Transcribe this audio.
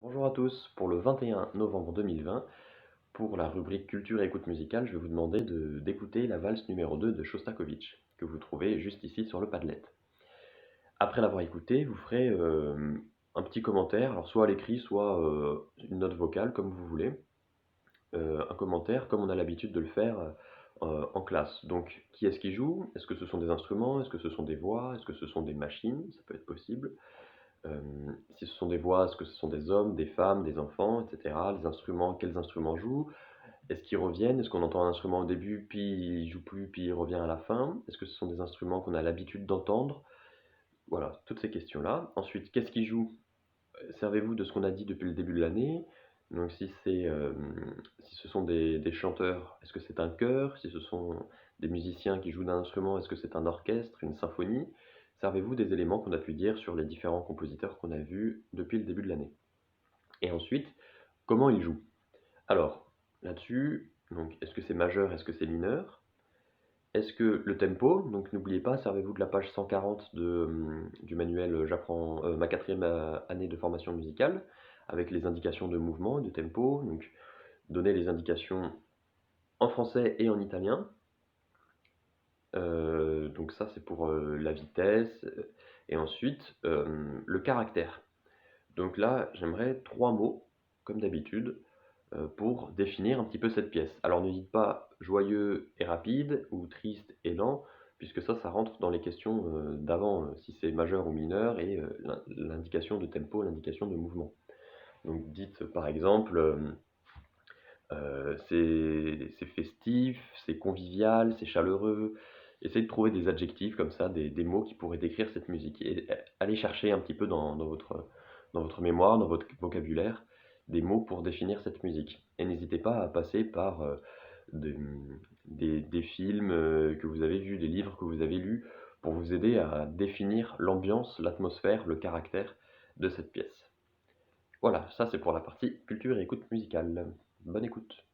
Bonjour à tous, pour le 21 novembre 2020, pour la rubrique culture et écoute musicale, je vais vous demander d'écouter la valse numéro 2 de Shostakovich, que vous trouvez juste ici sur le Padlet. Après l'avoir écouté, vous ferez un petit commentaire, alors soit à l'écrit, soit une note vocale, comme vous voulez. Un commentaire, comme on a l'habitude de le faire en classe. Donc, qui est-ce qui joue? Est-ce que ce sont des instruments? Est-ce que ce sont des voix? Est-ce que ce sont des machines? Ça peut être possible. Si ce sont des voix, est-ce que ce sont des hommes, des femmes, des enfants, et cetera? Les instruments, quels instruments jouent? Est-ce qu'ils reviennent? Est-ce qu'on entend un instrument au début, puis il joue plus, puis il revient à la fin? Est-ce que ce sont des instruments qu'on a l'habitude d'entendre? Voilà, toutes ces questions-là. Ensuite, qu'est-ce qui joue? Servez-vous de ce qu'on a dit depuis le début de l'année. Donc si ce sont des chanteurs, est-ce que c'est un chœur? Si ce sont des musiciens qui jouent d'un instrument, est-ce que c'est un orchestre, une symphonie? Servez-vous des éléments qu'on a pu dire sur les différents compositeurs qu'on a vus depuis le début de l'année. Et ensuite, comment ils jouent? Alors, là-dessus, donc est-ce que c'est majeur, est-ce que c'est mineur? Est-ce que le tempo, donc n'oubliez pas, servez-vous de la page 140 du manuel J'apprends ma quatrième année de formation musicale, avec les indications de mouvement et de tempo. Donc, donnez les indications en français et en italien. Donc ça, c'est pour la vitesse. Et ensuite, le caractère. Donc là, j'aimerais trois mots, comme d'habitude, pour définir un petit peu cette pièce. Alors ne dites pas joyeux et rapide ou triste et lent, puisque ça rentre dans les questions d'avant, si c'est majeur ou mineur, et l'indication de tempo, l'indication de mouvement. Donc dites par exemple, c'est festif, c'est convivial, c'est chaleureux. Essayez de trouver des adjectifs comme ça, des mots qui pourraient décrire cette musique. Et allez chercher un petit peu dans votre mémoire, dans votre vocabulaire, des mots pour définir cette musique. Et n'hésitez pas à passer par des, des films que vous avez vus, des livres que vous avez lus, pour vous aider à définir l'ambiance, l'atmosphère, le caractère de cette pièce. Voilà, ça c'est pour la partie culture et écoute musicale. Bonne écoute.